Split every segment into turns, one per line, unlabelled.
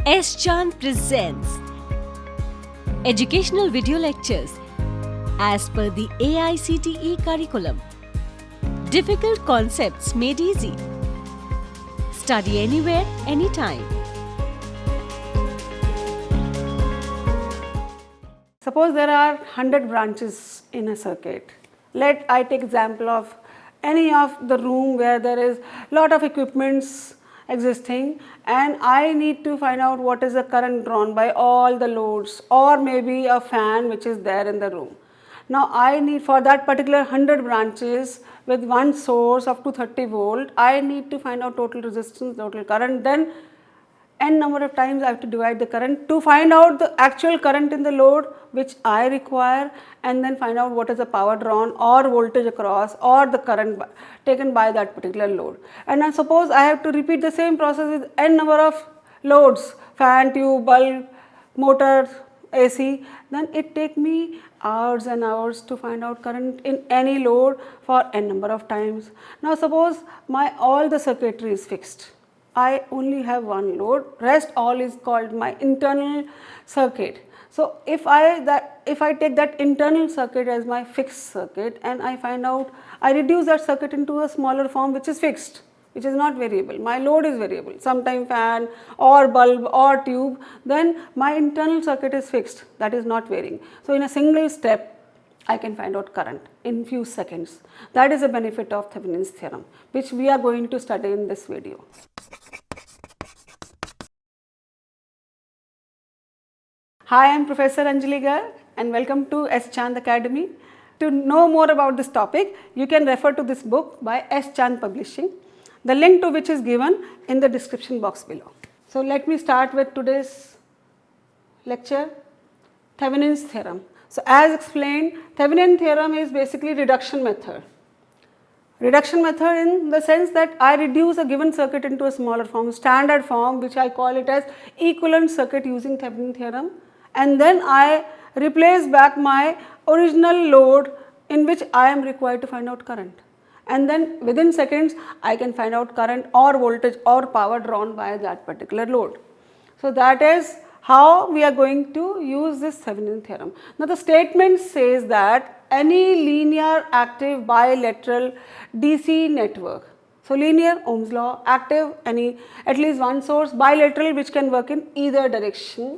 S. Chand presents educational video lectures as per the AICTE curriculum. Difficult concepts made easy. Study anywhere, anytime.
Suppose there are 100 branches in a circuit. Let I take example of any of the room where there is lot of equipments existing, and I need to find out what is the current drawn by all the loads, or maybe a fan which is there in the room. Now I need, for that particular 100 branches with one source of 230 volt, I need to find out total resistance, total current, then n number of times I have to divide the current to find out the actual current in the load which I require, and then find out what is the power drawn or voltage across or the current taken by that particular load. And now suppose I have to repeat the same process with n number of loads, fan, tube, bulb, motor, AC, then it take me hours and hours to find out current in any load for n number of times. Now suppose all the circuitry is fixed. I only have one load, rest all is called my internal circuit. So if I take that internal circuit as my fixed circuit, and I find out, I reduce that circuit into a smaller form which is fixed, which is not variable, my load is variable, sometime fan or bulb or tube, then my internal circuit is fixed, that is not varying. So in a single step I can find out current in few seconds. That is the benefit of Thevenin's theorem, which we are going to study in this video. Hi, I am Professor Anjali Garg and welcome to S. Chand Academy. To know more about this topic, you can refer to this book by S. Chand Publishing, the link to which is given in the description box below. So let me start with today's lecture, Thevenin's theorem. So as explained, Thevenin theorem is basically reduction method. Reduction method in the sense that I reduce a given circuit into a smaller form, standard form, which I call it as equivalent circuit using Thevenin theorem, and then I replace back my original load in which I am required to find out current, and then within seconds I can find out current or voltage or power drawn by that particular load. So that is how we are going to use this Thevenin theorem. Now the statement says that any linear active bilateral DC network, so linear Ohm's law, active at least one source, bilateral which can work in either direction.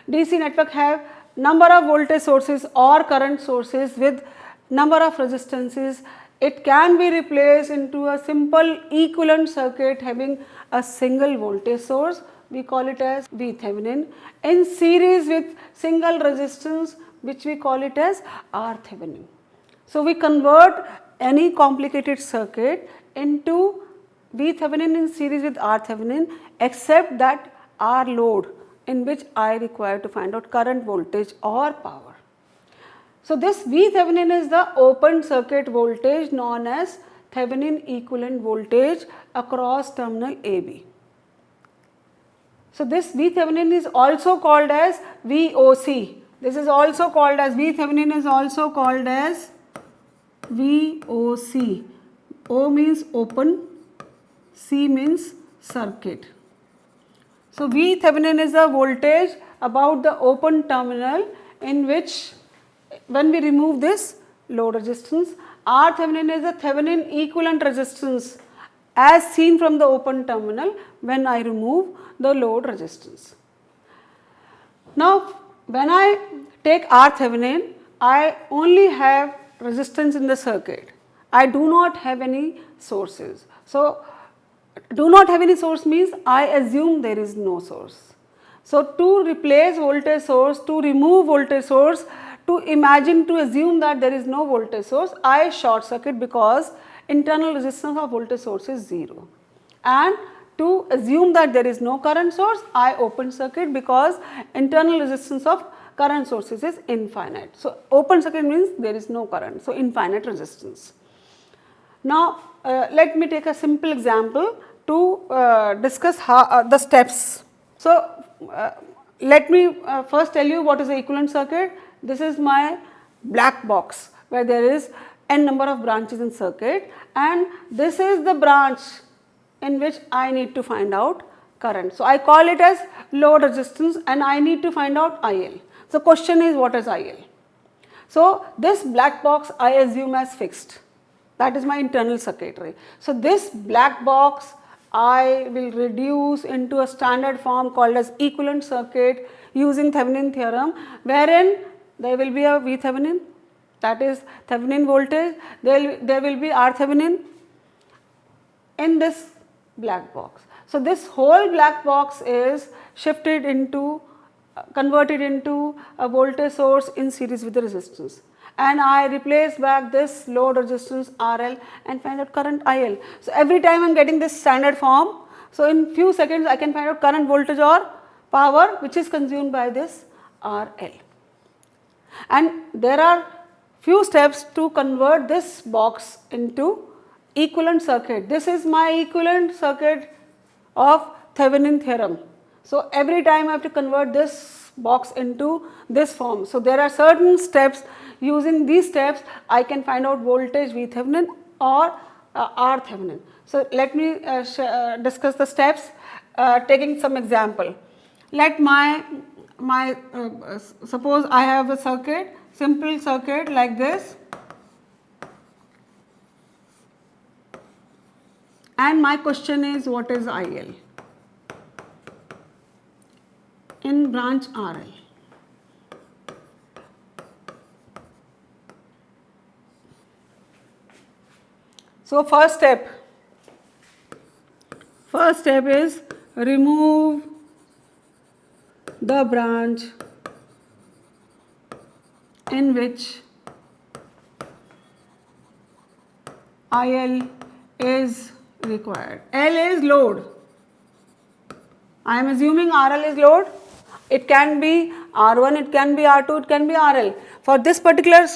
DC network have number of voltage sources or current sources with number of resistances. It can be replaced into a simple equivalent circuit having a single voltage source, we call it as V Thevenin, in series with single resistance which we call it as R Thevenin. So we convert any complicated circuit into V Thevenin in series with R Thevenin, except that R load in which I require to find out current, voltage or power. So this V Thevenin is the open circuit voltage known as Thevenin equivalent voltage across terminal AB. So this V Thevenin is also called as VOC. This is also called as V Thevenin is also called as VOC. O means open, C means circuit. So V Thevenin is the voltage about the open terminal in which, when we remove this load resistance, R Thevenin is the Thevenin equivalent resistance as seen from the open terminal when I remove the load resistance. Now when I take R Thevenin, I only have resistance in the circuit. I do not have any sources. So do not have any source means I assume there is no source. So to replace voltage source, to remove voltage source, to assume that there is no voltage source, I short circuit because internal resistance of voltage source is 0. And to assume that there is no current source, I open circuit because internal resistance of current sources is infinite. So open circuit means there is no current, so infinite resistance. Now let me take a simple example to discuss how the steps. So let me first tell you what is the equivalent circuit. This is my black box where there is n number of branches in circuit, and this is the branch in which I need to find out current. So I call it as load resistance and I need to find out IL. So question is, what is IL? So this black box I assume as fixed. That is my internal circuitry. So this black box I will reduce into a standard form called as equivalent circuit using Thevenin theorem, wherein there will be a V Thevenin, that is Thevenin voltage, there will be R Thevenin in this black box. So this whole black box is shifted into, converted into a voltage source in series with the resistance, and I replace back this load resistance RL and find out current IL. So every time I am getting this standard form, so in few seconds I can find out current, voltage or power which is consumed by this RL. And there are few steps to convert this box into equivalent circuit. This is my equivalent circuit of Thevenin theorem. So every time I have to convert this box into this form. So there are certain steps. Using these steps I can find out voltage V Thevenin or R Thevenin. So let me discuss the steps taking some example. Let suppose I have a circuit, simple circuit like this, and my question is, what is IL in branch RL? So first step is remove the branch in which IL is required. L is load. I am assuming RL is load. It can be R1, it can be R2, it can be RL. For this particular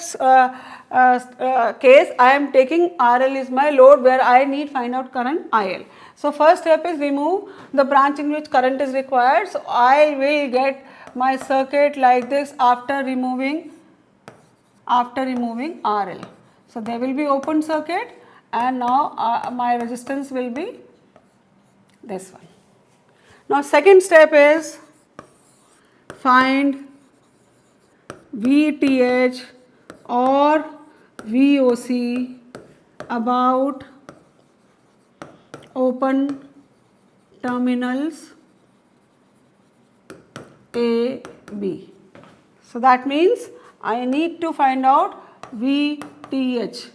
case, I am taking RL is my load where I need find out current IL. So first step is remove the branch in which current is required. So I will get my circuit like this after removing RL. So there will be open circuit, and now my resistance will be this one. Now second step is find VTH or VOC about open terminals A, B. So that means I need to find out VTH,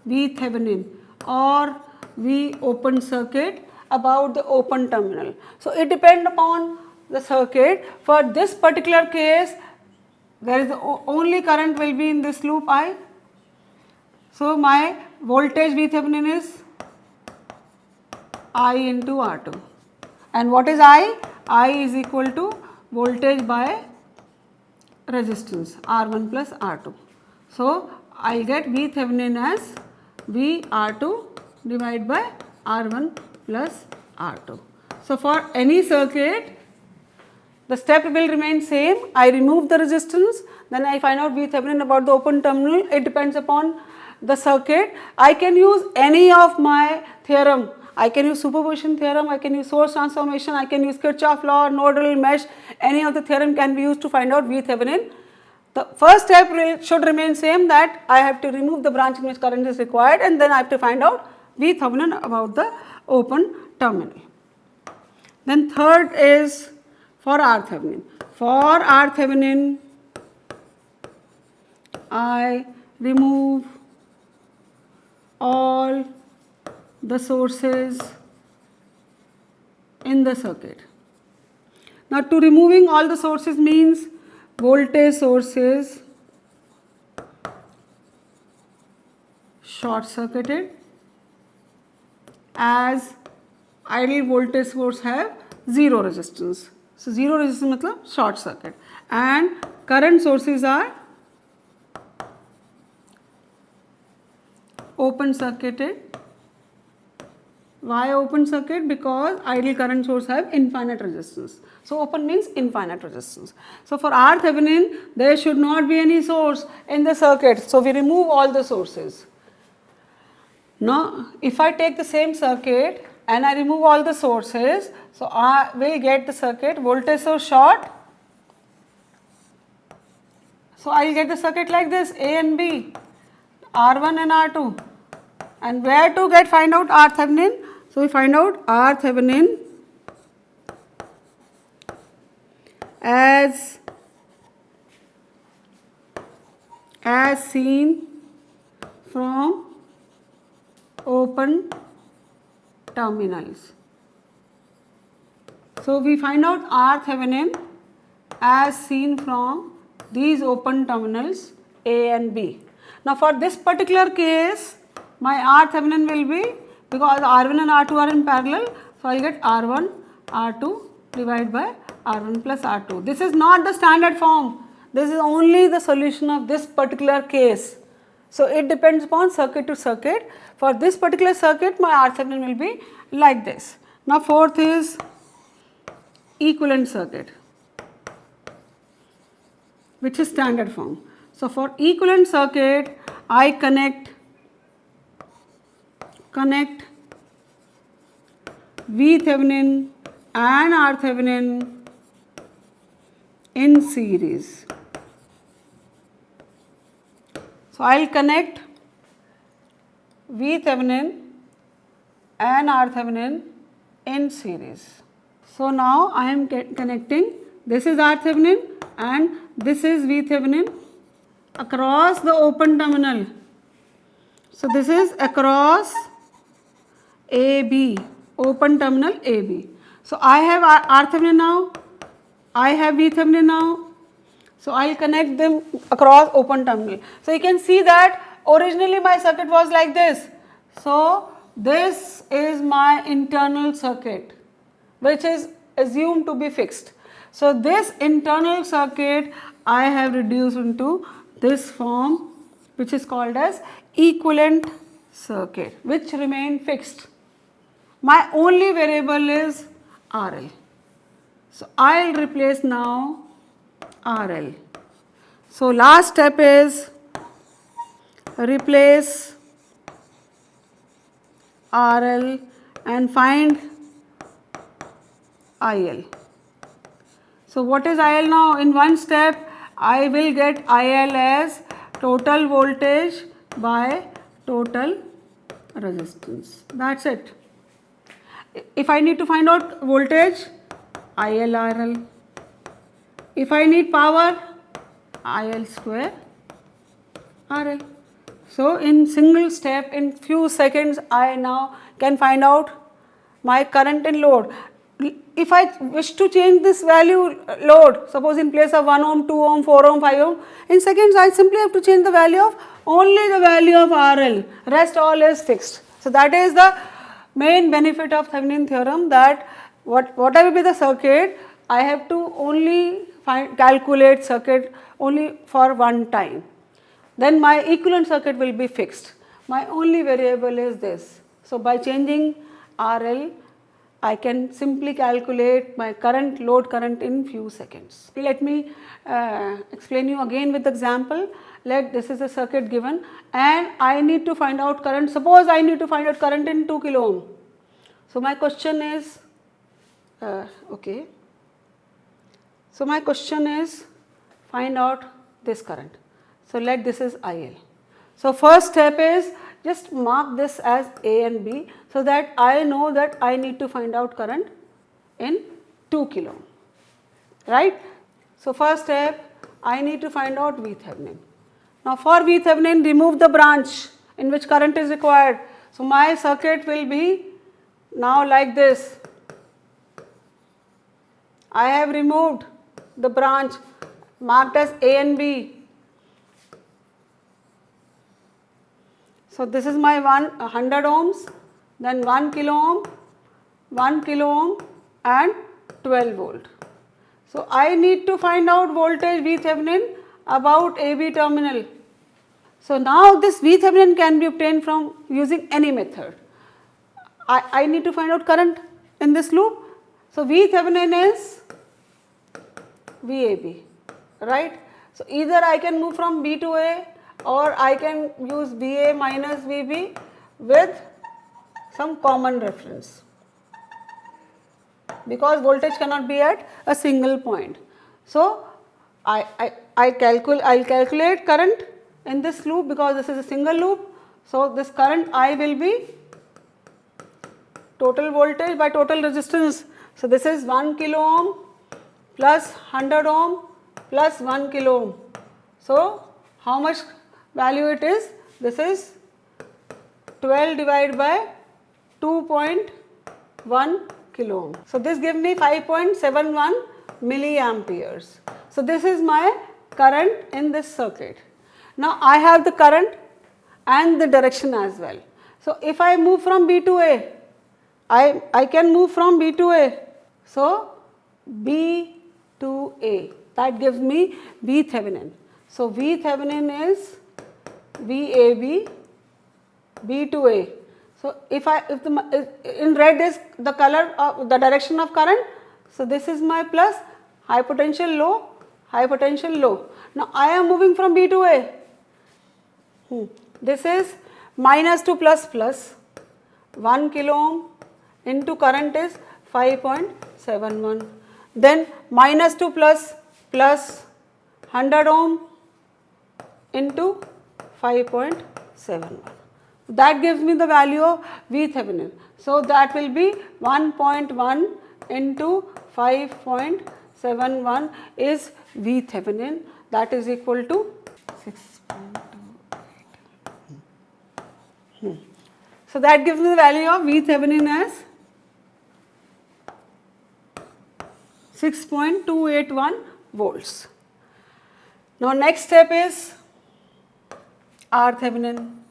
V Thevenin or V open circuit about the open terminal. So it depends upon the circuit. For this particular case, there is only current will be in this loop I. So my voltage V Thevenin is I into R2. And what is I? I is equal to voltage by resistance R1 plus R2. So I get V Thevenin as V R2 divided by R1 plus R2. So for any circuit, the step will remain same. I remove the resistance, then I find out V Thevenin about the open terminal. It depends upon the circuit. I can use any of my theorem. I can use superposition theorem, I can use source transformation, I can use Kirchhoff law, nodal mesh. Any of the theorem can be used to find out V Thevenin. The first step should remain same, that I have to remove the branch in which current is required, and then I have to find out V Thevenin about the open terminal. Then third is for R Thevenin. For R Thevenin, I remove all the sources in the circuit. Now to removing all the sources means voltage sources short circuited, as ideal voltage source have zero resistance. So zero resistance means short circuit, and current sources are open circuited. Why open circuit? Because ideal current source have infinite resistance. So open means infinite resistance. So for R Thevenin, there should not be any source in the circuit. So we remove all the sources. Now if I take the same circuit and I remove all the sources, so I will get the circuit voltage source short. So I will get the circuit like this, A and B, R1 and R2. And where to find out R Thevenin? So we find out R Thevenin as seen from open terminals. So we find out R Thevenin as seen from these open terminals A and B. Now for this particular case, my R Thevenin will be, because R1 and R2 are in parallel, so I will get R1 R2 divided by R1 plus R2. This is not the standard form. This is only the solution of this particular case. So it depends upon circuit to circuit. For this particular circuit, my R Thevenin will be like this. Now fourth is equivalent circuit, which is standard form. So for equivalent circuit, I connect V Thevenin and R Thevenin in series. So I will connect V Thevenin and R Thevenin in series. So now I am connecting, this is R Thevenin and this is V Thevenin across the open terminal. So this is across AB, open terminal AB. So I have R Thevenin now, I have V Thevenin now. So I will connect them across open terminal. So you can see that originally my circuit was like this. So this is my internal circuit, which is assumed to be fixed. So this internal circuit I have reduced into this form, which is called as equivalent circuit, which remain fixed. My only variable is RL. So I will replace now RL. So last step is replace RL and find IL. So what is IL now? In one step, I will get IL as total voltage by total resistance. That's it. If I need to find out voltage, ILRL. If I need power, IL square RL. So in single step, in few seconds, I now can find out my current and load. If I wish to change this value load, suppose in place of 1 ohm, 2 ohm, 4 ohm, 5 ohm, in seconds I simply have to change the value of only the value of RL, rest all is fixed. So that is the main benefit of Thevenin theorem, that whatever be the circuit, I have to only calculate circuit only for one time. Then my equivalent circuit will be fixed. My only variable is this. So by changing RL, I can simply calculate my current, load current in few seconds. Let me explain you again with example. This is a circuit given and I need to find out current. Suppose I need to find out current in 2 kilo ohm. So my question is, So my question is, find out this current. So let this is IL. So first step is just mark this as A and B, so that I know that I need to find out current in 2 kilo ohm, right. So first step, I need to find out V Thevenin. Now for V Thevenin, remove the branch in which current is required. So my circuit will be now like this. I have removed the branch marked as A and B. So this is my 100 ohms, then 1 kilo ohm and 12 volt. So I need to find out voltage V Thevenin about AB terminal. So now this V Thevenin can be obtained from using any method. I need to find out current in this loop. So V Thevenin is VAB, right. So either I can move from B to A, or I can use VA minus VB with some common reference. because voltage cannot be at a single point. So I'll calculate current in this loop because this is a single loop. So this current I will be total voltage by total resistance. So this is 1 kilo ohm plus 100 ohm plus 1 kilo ohm. So how much value it is? This is 12 divided by 2.1 kilo ohm. So this gives me 5.71 milliamperes. So this is my current in this circuit. Now I have the current and the direction as well. So if I move from B to A, I can move from B to A. So B to A, that gives me Thevenin. So Thevenin is VAB, B to A. So if in red is the color of the direction of current, so this is my plus, high potential low, high potential low. Now I am moving from B to A. This is minus to plus plus, 1 kilo ohm into current is 5.71. Then minus to plus plus 100 ohm into 5.71. That gives me the value of Thevenin. So that will be 1.1 into 5.71 is Thevenin, that is equal to 6.28. So that gives me the value of Thevenin as 6.281 volts. Now next step is Thevenin.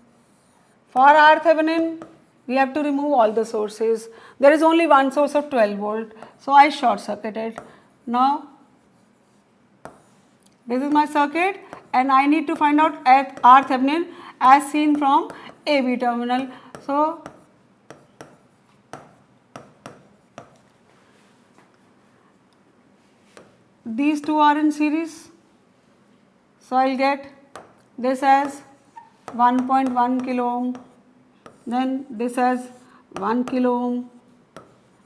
For Thevenin, we have to remove all the sources. There is only one source of 12 volt. So I short circuit it. Now this is my circuit and I need to find out at Thevenin as seen from AB terminal. So these two are in series. So I'll get this as 1.1 kilo ohm, then this as 1 kilo ohm,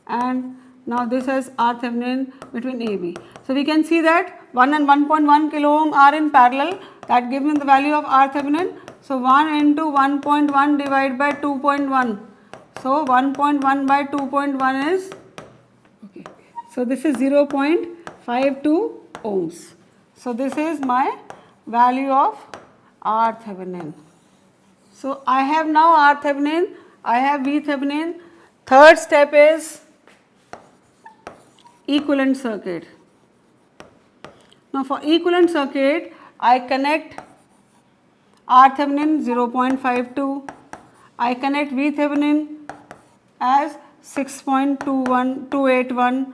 and now this is Thevenin between AB. So we can see that 1 and 1.1 kilo ohm are in parallel. That gives me the value of Thevenin. So 1 into 1.1 divided by 2.1. So 1.1 by 2.1 is, okay. So this is 0.52 ohms. So this is my value of Thevenin. So I have now Thevenin, I have Thevenin. Third step is equivalent circuit. Now for equivalent circuit, I connect Thevenin 0.52, I connect Thevenin as 6.281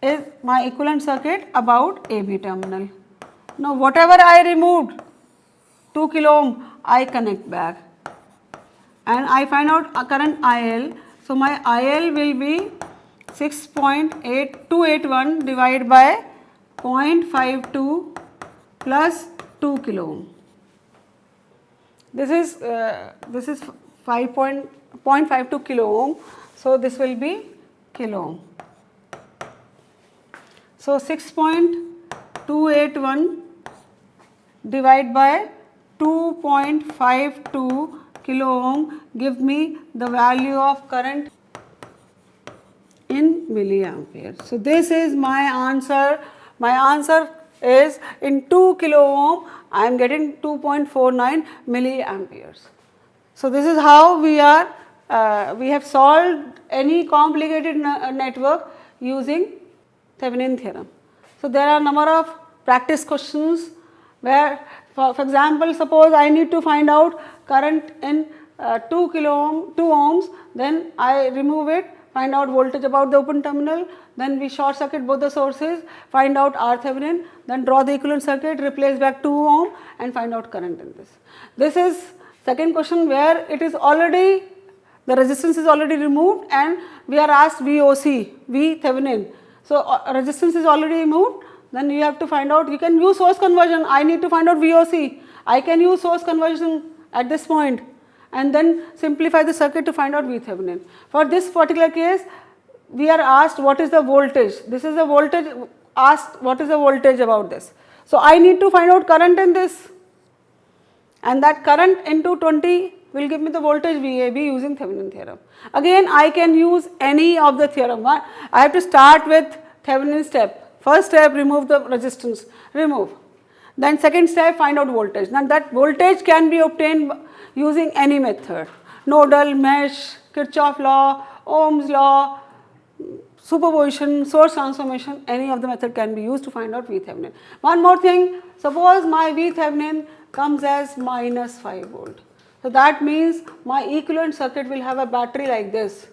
is my equivalent circuit about AB terminal. Now whatever I removed, 2 kilo ohm, I connect back and I find out a current IL. So my IL will be 6.8281 divided by 0.52 plus 2 kilo ohm. This is 0.52 kilo ohm. So this will be kilo ohm. So 6.281 divided by 2.52 kilo ohm give me the value of current in milliampere. So this is my answer. My answer is in 2 kilo ohm I am getting 2.49 milliamperes. So this is how we have solved any complicated network using Thevenin theorem. So there are a number of practice questions where for example, suppose I need to find out current in 2 ohms, then I remove it, find out voltage about the open terminal, then we short circuit both the sources, find out Thevenin, then draw the equivalent circuit, replace back 2 ohm and find out current in this. This is second question where it is already, the resistance is already removed and we are asked VOC, Thevenin. So resistance is already removed, then you have to find out, you can use source conversion, I need to find out VOC, I can use source conversion at this point and then simplify the circuit to find out Thevenin. For this particular case, we are asked what is the voltage. This is the voltage, asked what is the voltage about this. So I need to find out current in this, and that current into 20 will give me the voltage VAB using Thevenin theorem. Again, I can use any of the theorem. I have to start with Thevenin step. First step, remove the resistance, remove. Then second step, find out voltage. Now that voltage can be obtained using any method. Nodal, mesh, Kirchhoff law, Ohm's law, superposition, source transformation, any of the method can be used to find out VThevenin. One more thing, suppose my VThevenin comes as minus 5 volt. So that means my equivalent circuit will have a battery like this.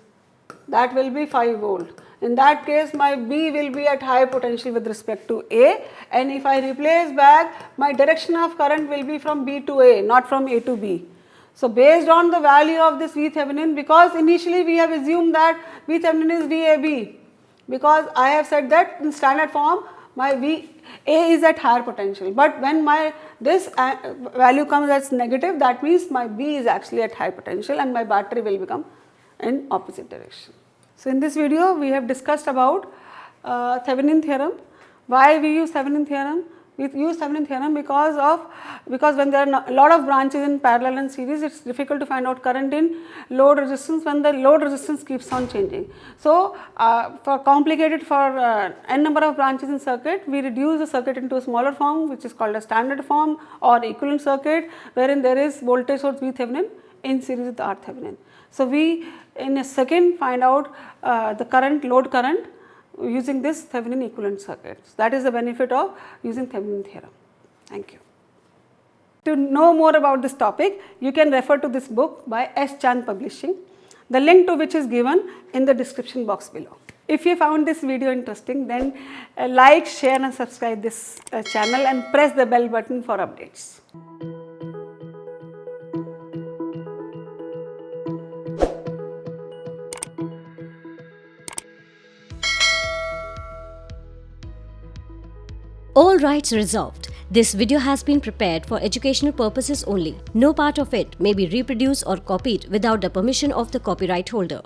That will be 5 volt. In that case, my B will be at high potential with respect to A, and if I replace back, my direction of current will be from B to A, not from A to B. So based on the value of this VThevenin, because initially we have assumed that VThevenin is VAB, because I have said that in standard form my VA is at higher potential, but when my this value comes as negative, that means my B is actually at high potential and my battery will become in opposite direction. So in this video we have discussed about Thevenin theorem. Why we use Thevenin theorem? We use Thevenin theorem because when there are a lot of branches in parallel and series, it's difficult to find out current in load resistance when the load resistance keeps on changing. So for n number of branches in circuit, we reduce the circuit into a smaller form, which is called a standard form or equivalent circuit, wherein there is voltage source VThevenin in series with RThevenin. So we in a second find out the current, load current, using this Thevenin equivalent circuits. That is the benefit of using Thevenin theorem. Thank you. To know more about this topic, you can refer to this book by S. Chand Publishing, the link to which is given in the description box below. If you found this video interesting, then like, share and subscribe this channel and press the bell button for updates.
All rights reserved. This video has been prepared for educational purposes only. No part of it may be reproduced or copied without the permission of the copyright holder.